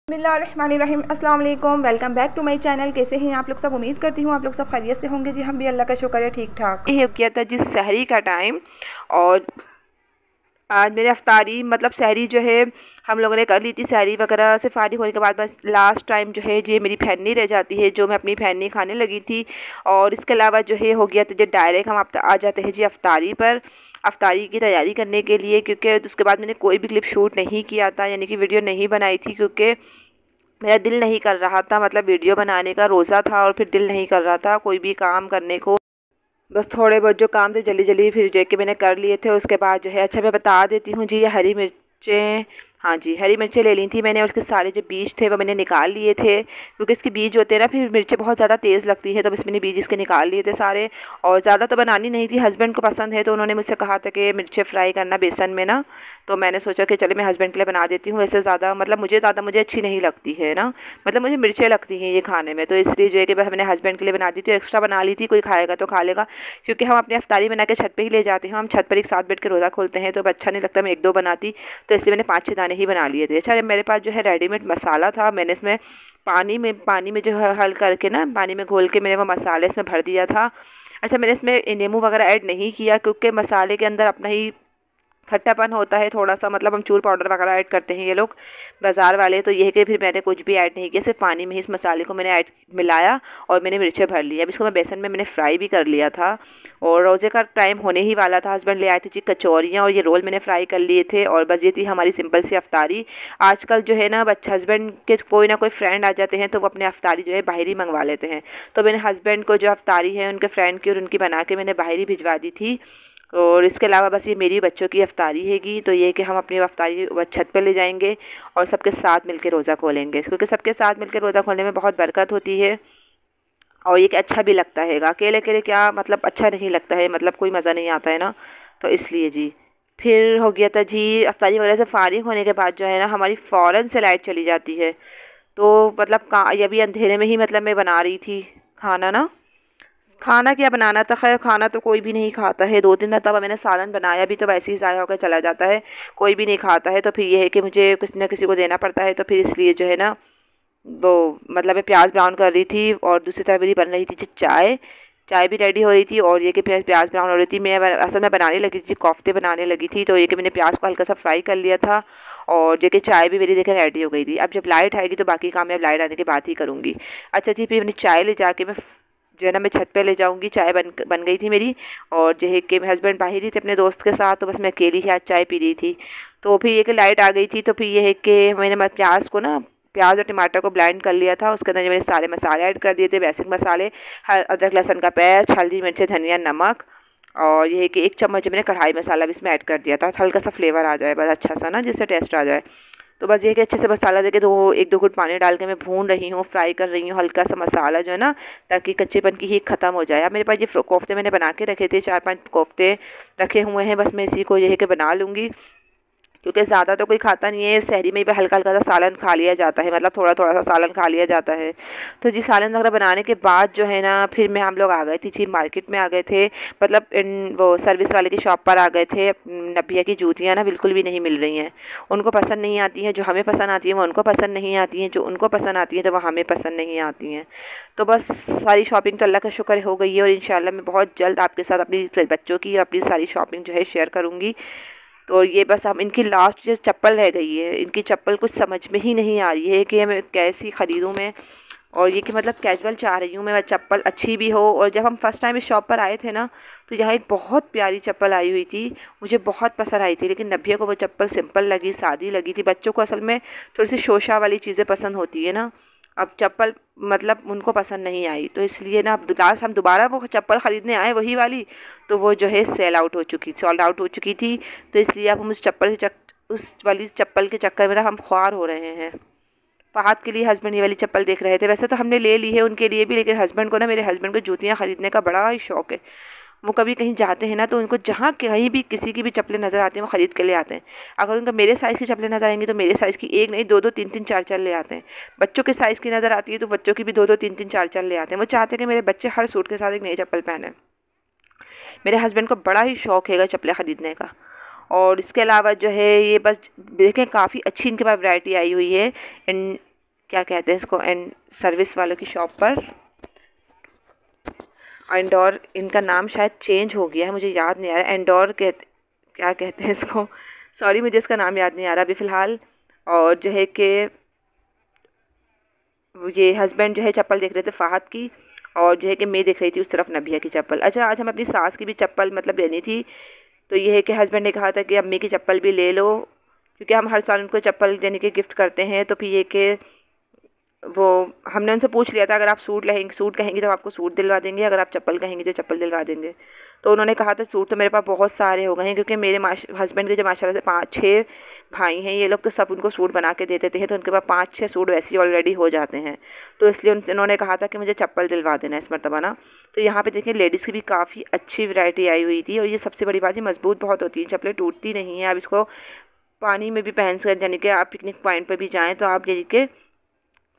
बिस्मिल्लाहिर्रहमानिर्रहीम अस्सलाम वालेकुम। Welcome back to my channel. कैसे हैं आप लोग सब? उम्मीद करती हूँ आप लोग सब खैरियत से होंगे। जी हम भी अल्लाह का शुक्र है ठीक ठाक। ये हो गया था जी सहरी का टाइम, और आज मेरे अफ्तारी मतलब सहरी जो है हम लोगों ने कर ली थी। सहरी वगैरह से फारिग होने के बाद बस लास्ट टाइम जो है ये मेरी फैनी रह जाती है जो मैं अपनी फैनी खाने लगी थी। और इसके अलावा जो है हो गया तो जो डायरेक्ट हम आ जाते हैं जी अफ्तारी पर, अफ्तारी की तैयारी करने के लिए। क्योंकि उसके बाद मैंने कोई भी क्लिप शूट नहीं किया था, यानी कि वीडियो नहीं बनाई थी, क्योंकि मेरा दिल नहीं कर रहा था, मतलब वीडियो बनाने का। रोज़ा था और फिर दिल नहीं कर रहा था कोई भी काम करने को। बस थोड़े बहुत जो काम थे जल्दी जल्दी फिर जो कि मैंने कर लिए थे। उसके बाद जो है अच्छा मैं बता देती हूँ जी, ये हरी मिर्चें, हाँ जी हरी मिर्चें ले ली थी मैंने, और उसके सारे जो बीज थे वो मैंने निकाल लिए थे, क्योंकि इसके बीज होते हैं ना फिर मिर्चें बहुत ज़्यादा तेज़ लगती है, तो बस मैंने बीज इसके निकाल लिए थे सारे। और ज़्यादा तो बनानी नहीं थी, हस्बैंड को पसंद है तो उन्होंने मुझसे कहा था कि मिर्चें फ्राई करना बेसन में ना, तो मैंने सोचा कि चले मैं हस्बैंड के लिए बना देती हूँ। वैसे ज़्यादा मतलब मुझे अच्छी नहीं लगती है ना, मतलब मुझे मिर्चें लगती हैं ये खाने में, तो इसलिए जो है कि बस मैंने हस्बैंड के लिए बना दी थी। एक्स्ट्रा बना ली थी, कोई खाएगा तो खा लेगा, क्योंकि हम अपनी अफ्तारी बना के छत पे ही ले जाते हैं। हम छत पर एक साथ बैठ के रोज़ा खोलते हैं तो अच्छा नहीं लगता मैं एक दो बनाती, तो इसलिए मैंने 5-6 दाने ही बना लिए थे। अच्छा मेरे पास जो है रेडीमेड मसाला था, मैंने इसमें पानी में जो है हल करके ना, पानी में घोल के मैंने वो मसाले इसमें भर दिया था। अच्छा मैंने इसमें नींबू वगैरह ऐड नहीं किया, क्योंकि मसाले के अंदर अपना ही खट्टापन होता है थोड़ा सा, मतलब अमचूर पाउडर वगैरह ऐड करते हैं ये लोग बाज़ार वाले, तो ये है कि फिर मैंने कुछ भी ऐड नहीं किया, सिर्फ पानी में ही इस मसाले को मैंने ऐड मिलाया और मैंने मिर्चें भर ली। अब इसको मैं बेसन में मैंने फ्राई भी कर लिया था, और रोज़े का टाइम होने ही वाला था। हस्बैंड ले आए थे जी कचौरियाँ, और ये रोल मैंने फ्राई कर लिए थे, और बस ये थी हमारी सिंपल सी अफ्तारी। आजकल जो है ना हस्बैंड के कोई ना कोई फ्रेंड आ जाते हैं तो वो अपने अफ्तारी जो है बाहर ही मंगवा लेते हैं, तो मैंने हस्बैंड को जो अफ्तारी है उनके फ्रेंड की और उनकी बना के मैंने बाहर ही भिजवा दी थी। और इसके अलावा बस ये मेरी बच्चों की अफ्तारी हैगी, तो ये कि हम अपनी अफ्तारी छत पर ले जाएंगे और सबके साथ मिलकर रोज़ा खोलेंगे, क्योंकि सबके साथ मिलकर रोज़ा खोलने में बहुत बरकत होती है, और ये कि अच्छा भी लगता है। अकेले अकेले क्या मतलब अच्छा नहीं लगता है, मतलब कोई मज़ा नहीं आता है ना, तो इसलिए जी। फिर हो गया था जी अफ्तारी वगैरह से फारिग होने के बाद जो है ना हमारी फ़ौरन से लाइट चली जाती है, तो मतलब ये भी अंधेरे में ही मतलब मैं बना रही थी खाना ना। खाना क्या बनाना था, खैर खाना तो कोई भी नहीं खाता है। 2-3 मरतबा मैंने सालन बनाया भी तो वैसे ही ज़ाया होकर चला जाता है, कोई भी नहीं खाता है, तो फिर ये है कि मुझे किसी न किसी को देना पड़ता है, तो फिर इसलिए जो है ना वो मतलब मैं प्याज ब्राउन कर रही थी, और दूसरी तरफ मेरी बन रही थी जी चाय। चाय भी रेडी हो रही थी, और ये कि प्याज ब्राउन हो रही थी। मैं असल में बनाने लगी थी, कोफ्ते बनाने लगी थी, तो ये कि मैंने प्याज को हल्का सा फ्राई कर लिया था, और जो कि चाय भी मेरी देखे रेडी हो गई थी। अब जब लाइट आएगी तो बाकी काम मैं लाइट आने के बाद ही करूँगी। अच्छा जी फिर मैंने चाय ले जाके मैं जो है ना मैं छत पे ले जाऊँगी। चाय बन गई थी मेरी, और जो है कि मेरे हस्बैंड बाहर ही थे अपने दोस्त के साथ, तो बस मैं अकेली ही आज चाय पी रही थी। तो फिर ये कि लाइट आ गई थी, तो फिर ये है कि मैंने प्याज को ना प्याज और टमाटर को ब्लेंड कर लिया था। उसके अंदर मैंने सारे मसाले ऐड कर दिए थे, बेसिक मसाले, अदरक लहसुन का पेस्ट, हल्दी मिर्ची धनिया नमक, और ये है कि 1 चम्मच मैंने कढ़ाई मसाला भी इसमें ऐड कर दिया था, हल्का सा फ्लेवर आ जाए बस अच्छा सा ना, जिससे टेस्ट आ जाए। तो बस ये कि अच्छे से मसाला देके तो 1-2 घुट पानी डाल के मैं भून रही हूँ, फ्राई कर रही हूँ हल्का सा मसाला जो है ना, ताकि कच्चेपन की हीट ख़त्म हो जाए। अब मेरे पास ये कोफ्ते मैंने बना के रखे थे, 4-5 कोफ्ते रखे हुए हैं, बस मैं इसी को ये है कि बना लूँगी, क्योंकि ज़्यादा तो कोई खाता नहीं है। सहरी में भी हल्का हल्का सा सालन खा लिया जाता है, मतलब थोड़ा थोड़ा सा सालन खा लिया जाता है। तो जी सालन वगैरह बनाने के बाद जो है ना फिर हम लोग आ गए थे जी मार्केट में आ गए थे, मतलब वो सर्विस वाले की शॉप पर आ गए थे। नबिया की जूतियाँ ना बिल्कुल भी नहीं मिल रही हैं, उनको पसंद नहीं आती हैं, जो हमें पसंद आती हैं वो उनको पसंद नहीं आती हैं, जो उनको पसंद आती हैं तो वो हमें पसंद नहीं आती हैं। तो बस सारी शॉपिंग तो अल्लाह का शुक्र हो गई है, और इंशाल्लाह मैं बहुत जल्द आपके साथ अपनी बच्चों की अपनी सारी शॉपिंग जो है शेयर करूँगी। तो ये बस हम इनकी लास्ट जो चप्पल रह गई है, इनकी चप्पल कुछ समझ में ही नहीं आ रही है कि मैं कैसी ख़रीदूँ मैं, और ये कि मतलब कैजुअल चाह रही हूँ मैं चप्पल अच्छी भी हो। और जब हम फर्स्ट टाइम इस शॉप पर आए थे ना, तो यहाँ एक बहुत प्यारी चप्पल आई हुई थी, मुझे बहुत पसंद आई थी, लेकिन नबिया को वो चप्पल सिंपल लगी, सादी लगी थी। बच्चों को असल में थोड़ी सी शोशा वाली चीज़ें पसंद होती है ना, अब चप्पल मतलब उनको पसंद नहीं आई, तो इसलिए ना अब लास्ट हम दोबारा वो चप्पल ख़रीदने आए वही वाली, तो वो जो है सोल्ड आउट हो चुकी थी। तो इसलिए अब हम उस वाली चप्पल के चक्कर में ना हम ख्वार हो रहे हैं। फ़ाहद के लिए हस्बैंड ये वाली चप्पल देख रहे थे, वैसे तो हमने ले ली है उनके लिए भी, लेकिन हस्बैंड को ना, मेरे हस्बैंड को जूतियाँ ख़रीदने का बड़ा ही शौक़ है। वो कभी कहीं जाते हैं ना तो उनको जहाँ कहीं भी किसी की भी चप्पलें नज़र आती हैं वो ख़रीद के ले आते हैं। अगर उनका मेरे साइज़ की चप्पलें नज़र आएंगी तो मेरे साइज़ की एक नहीं 2-2 3-3 4-4 ले आते हैं। बच्चों के साइज़ की नज़र आती है तो बच्चों की भी 2-2 3-3 4-4 ले आते हैं। वो चाहते हैं कि मेरे बच्चे हर सूट के साथ एक नई चप्पल पहने। मेरे हस्बैंड को बड़ा ही शौक़ है चप्पलें ख़रीदने का। और इसके अलावा जो है ये बस देखें काफ़ी अच्छी इनके पास वैरायटी आई हुई है। क्या कहते हैं इसको, एंड सर्विस वालों की शॉप पर। इंडोर, इनका नाम शायद चेंज हो गया है, मुझे याद नहीं आ रहा। इंडोर क्या कहते हैं इसको, सॉरी मुझे इसका नाम याद नहीं आ रहा अभी फ़िलहाल। और जो है कि ये हस्बैंड जो है चप्पल देख रहे थे फ़ाहद की, और जो है कि मैं देख रही थी उस तरफ नबिया की चप्पल। अच्छा, आज हम अपनी सास की भी चप्पल मतलब लेनी थी, तो ये है कि हस्बैंड ने कहा था कि अम्मी की चप्पल भी ले लो, क्योंकि हम हर साल उनको चप्पल यानी कि गिफ्ट करते हैं। तो फिर ये कि वो हमने उनसे पूछ लिया था, अगर आप सूट कहेंगी तो आपको सूट दिलवा देंगे, अगर आप चप्पल कहेंगी तो चप्पल दिलवा देंगे। तो उन्होंने कहा था सूट तो मेरे पास बहुत सारे हो गए हैं, क्योंकि मेरे हस्बैंड के जो माशाल्लाह से 5-6 भाई हैं, ये लोग तो सब उनको सूट बना के दे देते हैं, तो उनके पास 5-6 सूट वैसे ही ऑलरेडी हो जाते हैं। तो इसलिए उन्होंने कहा था कि मुझे चप्पल दिलवा देना इस मरतबा ना। तो यहाँ पे देखिए लेडीज़ की भी काफ़ी अच्छी वैरायटी आई हुई थी, और ये सबसे बड़ी बात, ये मजबूत बहुत होती है, चप्पलें टूटती नहीं हैं। आप इसको पानी में भी पहन कर, यानी कि आप पिकनिक पॉइंट पर भी जाएँ तो आप यानी कि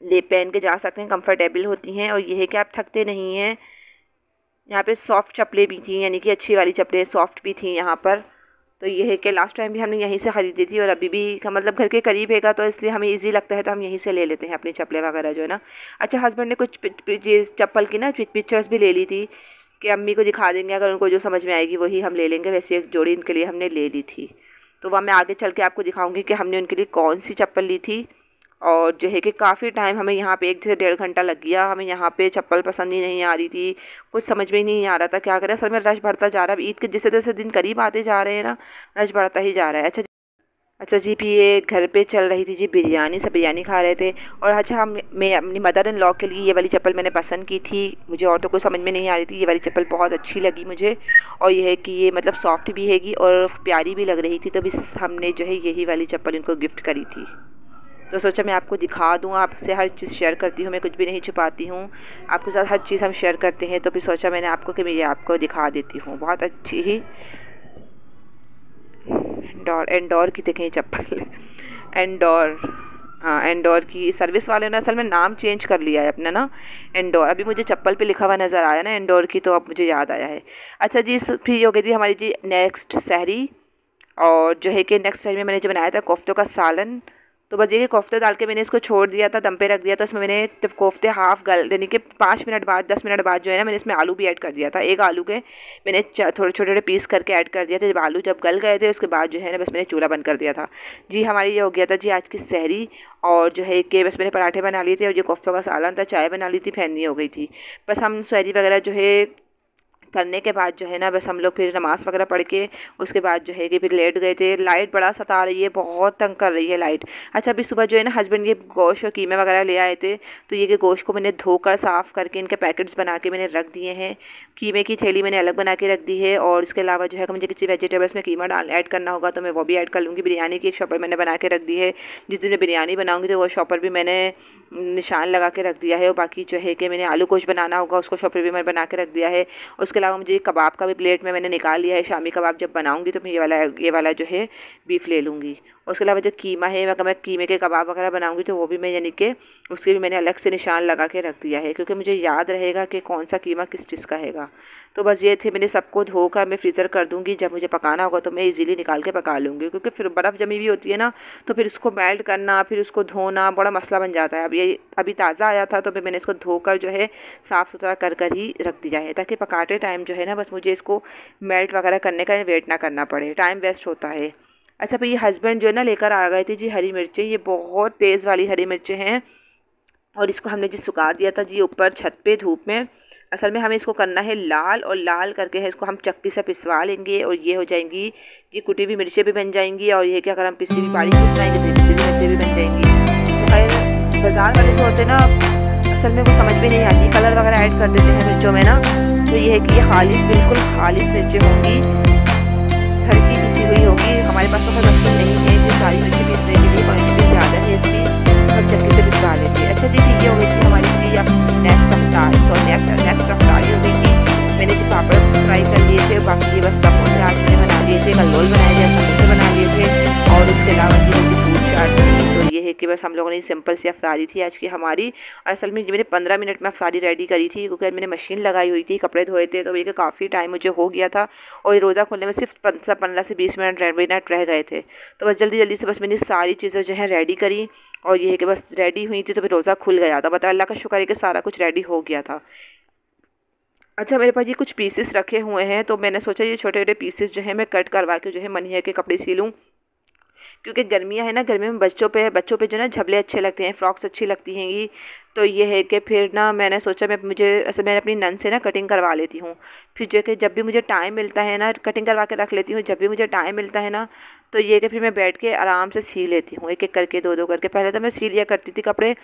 ले पहन के जा सकते हैं, कंफर्टेबल होती हैं, और ये है कि आप थकते नहीं हैं। यहाँ पे सॉफ्ट चप्पलें भी थी, यानी कि अच्छी वाली चप्पलें सॉफ्ट भी थी यहाँ पर। तो ये है कि लास्ट टाइम भी हमने यहीं से ख़रीदी थी, और अभी भी मतलब घर के करीब हैगा, तो इसलिए हमें इजी लगता है तो हम यहीं से ले लेते हैं अपनी चप्पलें वगैरह जो है ना। अच्छा, हस्बैंड ने कुछ चप्पल की ना पिक्चर्स भी ले ली थी कि अम्मी को दिखा देंगे, अगर उनको जो समझ में आएगी वही हम ले लेंगे। वैसे एक जोड़ी इनके लिए हमने ले ली थी, तो वह मैं आगे चल के आपको दिखाऊंगी कि हमने उनके लिए कौन सी चप्पल ली थी। और जो है कि काफ़ी टाइम हमें यहाँ पे 1 से 1.5 घंटा लग गया। हमें यहाँ पे चप्पल पसंद ही नहीं आ रही थी, कुछ समझ में ही नहीं आ रहा था क्या करें। असल में रश बढ़ता जा रहा है, अब ईद के जैसे जैसे दिन करीब आते जा रहे हैं ना, रश बढ़ता ही जा रहा है। अच्छा जी, फिर ये घर पे चल रही थी जी बिरयानी, सब बिरयानी खा रहे थे। और अच्छा, मैं अपनी मदर इन लॉ के लिए ये वाली चप्पल मैंने पसंद की थी, मुझे और तो कुछ समझ में नहीं आ रही थी, ये वाली चप्पल बहुत अच्छी लगी मुझे। और ये है कि ये मतलब सॉफ्ट भी हैगी और प्यारी भी लग रही थी, तो बस हमने जो है यही वाली चप्पल इनको गिफ्ट करी थी। तो सोचा मैं आपको दिखा दूँ, आपसे हर चीज़ शेयर करती हूँ, मैं कुछ भी नहीं छुपाती हूँ, आपके साथ हर चीज़ हम शेयर करते हैं। तो फिर सोचा मैंने आपको कि मैं ये आपको दिखा देती हूँ। बहुत अच्छी ही एंडोर की देखें चप्पल एंडोर, हाँ एंडोर की। सर्विस वाले ने असल में नाम चेंज कर लिया है अपना ना, एंडोर। अभी मुझे चप्पल पे लिखा हुआ नज़र आया ना एंडोर की, तो अब मुझे याद आया है। अच्छा जी, फिर हो गई थी हमारी जी नेक्स्ट सहरी। और जो है कि नेक्स्ट सहरी में मैंने जो बनाया था कोफ्तों का सालन। तो बस ये कोफ्ते डाल के मैंने इसको छोड़ दिया था, दम पे रख दिया। तो इसमें मैंने जब कोफ्ते हाफ गल यानी कि 5 मिनट बाद 10 मिनट बाद जो है ना, मैंने इसमें आलू भी ऐड कर दिया था। एक आलू के मैंने थोड़े छोटे छोटे पीस करके ऐड कर दिया था। जब आलू गल गए थे उसके बाद जो है ना, बस मैंने चूल्हा बंद कर दिया था जी। हमारी ये हो गया था जी आज की सहरी। और जो है कि बस मैंने पराठे बना लिए थे, और ये कोफ्तों का सालन था, चाय बना ली थी, फैनी हो गई थी। बस हम सहरी वगैरह जो है करने के बाद जो है ना, बस हम लोग फिर नमाज़ वगैरह पढ़ के उसके बाद जो है कि फिर लेट गए थे। लाइट बड़ा सता रही है, बहुत तंग कर रही है लाइट। अच्छा, अभी सुबह जो है ना हस्बैंड ये गोश्त और कीमे वगैरह ले आए थे, तो ये कि गोश्त को मैंने धोकर साफ़ करके इनके पैकेट्स बना के मैंने रख दिए हैं। कीमे की थैली मैंने अलग बना के रख दी है। और इसके अलावा जो है मुझे किसी वेजिटेबल्स में कीमा ऐड करना होगा तो मैं वो भी ऐड कर लूँगी। बिरयानी की एक शॉपर मैंने बना के रख दी है, जिस दिन मैं बिरयानी बनाऊँगी तो वो शॉपर भी मैंने निशान लगा के रख दिया है। और बाकी जो है कि मैंने आलू गोश्त बनाना होगा उसको शॉपर भी मैंने बना के रख दिया है। उसके अलावा मुझे कबाब का भी प्लेट में मैंने निकाल लिया है। शामी कबाब जब बनाऊंगी तो मैं ये वाला जो है बीफ ले लूँगी। उसके अलावा जो कीमा है, अगर मैं कीमे के कबाब वगैरह बनाऊंगी तो वो भी मैं यानी कि उसके भी मैंने अलग से निशान लगा के रख दिया है, क्योंकि मुझे याद रहेगा कि कौन सा कीमा किस चीज़ का हैगा। तो बस ये थे, मैंने सबको धोकर मैं फ्रीज़र कर दूँगी, जब मुझे पकाना होगा तो मैं इजीली निकाल के पका लूँगी। क्योंकि फिर बर्फ़ जमी हुई होती है ना, तो फिर उसको मेल्ट करना, फिर उसको धोना बड़ा मसला बन जाता है। अब ये अभी ताज़ा आया था तो फिर मैंने इसको धोकर जो है साफ़ सुथरा कर ही रख दिया है, ताकि पकाते टाइम जो है ना बस मुझे इसको मेल्ट वगैरह करने का वेट ना करना पड़े, टाइम वेस्ट होता है। अच्छा, भाई हस्बैंड जो है ना लेकर आ गए थे जी हरी मिर्चें, ये बहुत तेज़ वाली हरी मिर्चें हैं। और इसको हमने जी सुखा दिया था जी ऊपर छत पे धूप में। असल में हमें इसको करना है लाल, और लाल करके है इसको हम चक्की से पिसवा लेंगे, और ये हो जाएंगी ये कुटी हुई मिर्चें भी बन जाएंगी। और ये कि अगर हम पिसी हुई बारीक पिसवाएंगे तो पिसी हुई मिर्चें भी बन जाएंगी। तो खैर बाज़ार वाले जो होते हैं ना, असल में वो समझ में नहीं आती, कलर वगैरह ऐड कर देते हैं मिर्चों में ना। तो ये है कि ये खालिश, बिल्कुल खालिश मिर्चें होंगी, घर की पिसी हुई होगी। हमारे पास तो कोई मकसद नहीं है कि सारी मिर्चें पीसने के लिए, क्वान्टिटी ज़्यादा है इसकी, सब चक्की से पिसवा लेते हैं। अच्छा जी, ठीक है, हो गई थी हमारी नेक्स्ट अफ्तारी, नेक्स्ट अफ्तारी हो गई थी। मैंने जो पापड़ फ्राई कर लिए थे, बाकी बस समोसे आज मैंने बना लिए थे, कल्लोल बनाए थे, समोसे बना लिए थे। और इसके अलावा जी मुझे फ्रूट चाट थी। तो ये है कि बस हम लोगों ने सिंपल सी अफ्तारी थी आज की हमारी। असल में मैंने 15 मिनट में अफ्तारी रेडी करी थी, क्योंकि मैंने मशीन लगाई हुई थी, कपड़े धोए थे, तो ये काफ़ी टाइम मुझे हो गया था। और ये रोज़ा खोलने में सिर्फ 15 से 20 मिनट रह गए थे। तो बस जल्दी जल्दी से बस मैंने सारी चीज़ें जो है रेडी करी। और ये है कि बस रेडी हुई थी तो फिर रोज़ा खुल गया था। बता, अल्लाह का शुक्र है कि सारा कुछ रेडी हो गया था। अच्छा, मेरे पास ये कुछ पीसेस रखे हुए हैं, तो मैंने सोचा ये छोटे छोटे पीसेस जो है मैं कट करवा के जो है मनिया के कपड़े सी लूँ, क्योंकि गर्मियाँ है ना, गर्मी में बच्चों पे जो ना झबले अच्छे लगते हैं, फ्रॉक्स अच्छी लगती हैंगी। तो ये है कि फिर ना मैंने सोचा मैंने अपनी नन से ना कटिंग करवा लेती हूँ। फिर जो कि जब भी मुझे टाइम मिलता है ना, कटिंग करवा के रख लेती हूँ, जब भी मुझे टाइम मिलता है ना, तो ये कि फिर मैं बैठ के आराम से सी लेती हूँ, एक एक करके, दो दो करके। पहले तो मैं सी लिया करती थी कपड़े,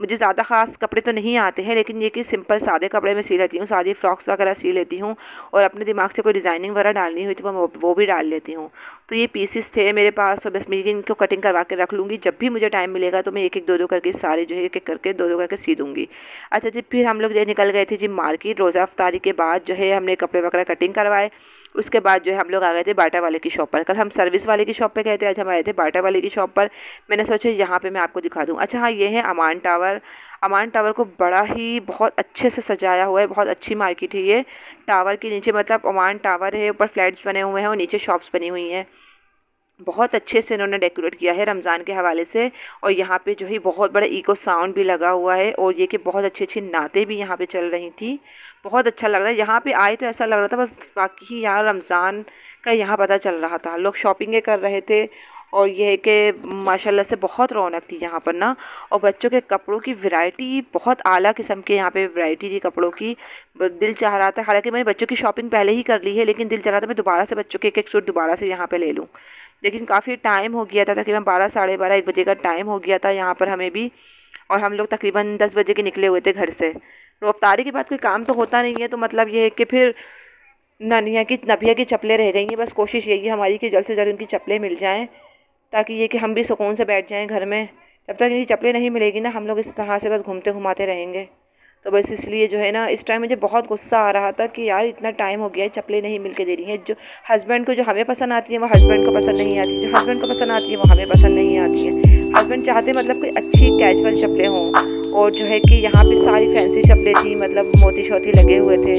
मुझे ज़्यादा ख़ास कपड़े तो नहीं आते हैं, लेकिन ये कि सिंपल सादे कपड़े मैं सी लेती हूँ, सादी फ्रॉक्स वगैरह सी लेती हूँ। और अपने दिमाग से कोई डिज़ाइनिंग वगैरह डालनी हुई तो मैं वो भी डाल लेती हूँ। तो ये पीसेस थे मेरे पास, तो बस मैं इनको कटिंग करवा के रख लूँगी। जब भी मुझे टाइम मिलेगा तो मैं एक एक दो दो करके सारे जो है एक एक करके दो दो करके सी दूँगी। अच्छा जी, फिर हम लोग ये निकल गए थे जी मार्केट। रोज़ा अफ्तारी के बाद जो है हमने कपड़े वगैरह कटिंग करवाए। उसके बाद जो है हम लोग आ गए थे बाटा वाले की शॉप पर। कल हम सर्विस वाले की शॉप पे गए थे, आज हम आए थे बाटा वाले की शॉप पर। मैंने सोचा यहाँ पे मैं आपको दिखा दूँ। अच्छा हाँ, ये है अमान टावर। अमान टावर को बड़ा ही बहुत अच्छे से सजाया हुआ है, बहुत अच्छी मार्केट है ये। टावर के नीचे मतलब अमान टावर है, ऊपर फ्लैट्स बने हुए हैं और नीचे शॉप्स बनी हुई हैं। बहुत अच्छे से इन्होंने डेकोरेट किया है रमज़ान के हवाले से। और यहाँ पे जो है बहुत बड़ा इको साउंड भी लगा हुआ है, और ये कि बहुत अच्छी अच्छी नातें भी यहाँ पे चल रही थी। बहुत अच्छा लग रहा है यहाँ पे आए तो ऐसा लग रहा था बस बाकी यहाँ रमज़ान का यहाँ पता चल रहा था। लोग शॉपिंगें कर रहे थे, और ये है कि माशाल्लाह से बहुत रौनक थी यहाँ पर ना। और बच्चों के कपड़ों की वैरायटी बहुत आला किस्म के यहाँ पे वैरायटी थी कपड़ों की। दिल चाह रहा था, हालांकि मैंने बच्चों की शॉपिंग पहले ही कर ली है, लेकिन दिल चाह रहा था मैं दोबारा से बच्चों के एक एक सूट दोबारा से यहाँ पे ले लूँ। लेकिन काफ़ी टाइम हो गया था, तकरीबन 12 साढ़े 12 1 बजे का टाइम हो गया था यहाँ पर हमें भी। और हम लोग तकरीबन 10 बजे के निकले हुए थे घर से। तो अफ्तारी के बाद कोई काम तो होता नहीं है, तो मतलब ये है कि फिर नबिया की चप्पलें रह गई हैं। बस कोशिश यही है हमारी कि जल्द से जल्द उनकी चप्पलें मिल जाएं, ताकि ये कि हम भी सुकून से बैठ जाएं घर में। जब तक इनकी चप्पलें नहीं मिलेगी ना, हम लोग इस तरह से बस घूमते घुमाते रहेंगे। तो बस इसलिए जो है ना, इस टाइम मुझे बहुत गुस्सा आ रहा था कि यार इतना टाइम हो गया है, चप्पलें नहीं मिल के दे रही हैं। जो हस्बैंड को जो हमें पसंद आती है वो हस्बैंड को पसंद नहीं आती, जो हस्बैंड को पसंद आती है वो हमें पसंद नहीं आती है। हस्बैंड चाहते मतलब कोई अच्छी कैजुअल चप्पलें हों, और जो है कि यहाँ पे सारी फैंसी चप्पलें थी, मतलब मोती शोती लगे हुए थे।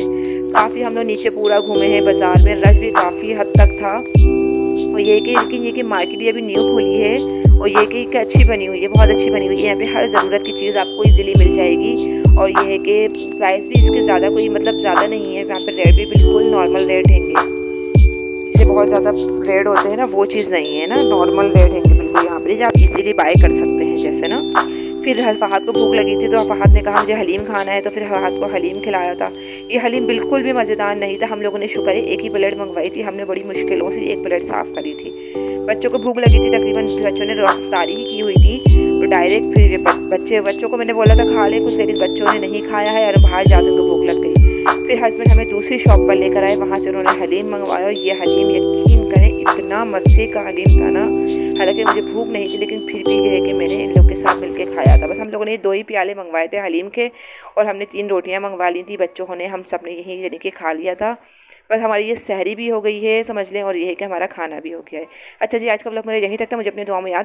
काफ़ी हम लोग नीचे पूरा घूमे हैं, बाज़ार में रश भी काफ़ी हद तक था। और ये कि लेकिन ये कि मार्केट ये अभी न्यू खुली है, और ये कि अच्छी बनी हुई है, बहुत अच्छी बनी हुई है। यहाँ पे हर ज़रूरत की चीज़ आपको इजीली मिल जाएगी। और ये है कि प्राइस भी इसके ज़्यादा कोई मतलब ज़्यादा नहीं है। यहाँ पे रेट भी बिल्कुल नॉर्मल रेट हैंगे, इससे बहुत ज़्यादा रेट होते हैं ना, वो चीज़ नहीं है ना, नॉर्मल रेट हैंगे बिल्कुल। यहाँ पर आप इजीली बाय कर सकते हैं जैसे ना। फिर फहद को भूख लगी थी, तो फहद ने कहा मुझे हलीम खाना है, तो फिर फहद को हलीम खिलाया था। ये हलीम बिल्कुल भी मज़ेदार नहीं था। हम लोगों ने शुक्र है एक ही प्लेट मंगवाई थी, हमने बड़ी मुश्किलों से एक प्लेट साफ़ करी थी। बच्चों को भूख लगी थी, तकरीबन बच्चों ने रफ्तारी ही की हुई थी, तो डायरेक्ट फिर बच्चों को मैंने बोला था खा ले कुछ, लेकिन बच्चों ने नहीं खाया है, और बाहर जाकर उनको भूख लग गई। फिर हस्बैंड हमें दूसरी शॉप पर लेकर आए, वहाँ से उन्होंने हलीम मंगवाया। और ये हलीम यकीन करें इतना मज़े का हलीम था ना, हालांकि मुझे भूख नहीं थी, लेकिन फिर भी ये है कि मैंने इन लोग के साथ मिलकर खाया था। बस हम लोगों ने 2 ही प्याले मंगवाए थे हलीम के, और हमने 3 रोटियां मंगवा ली थी बच्चों ने, हम सब ने यही यानी कि खा लिया था। बस हमारी ये सहरी भी हो गई है समझ लें, और ये है कि हमारा खाना भी हो गया है। अच्छा जी, आज का व्लॉग मेरा यहीं तक था। मुझे अपनी दुआ में याद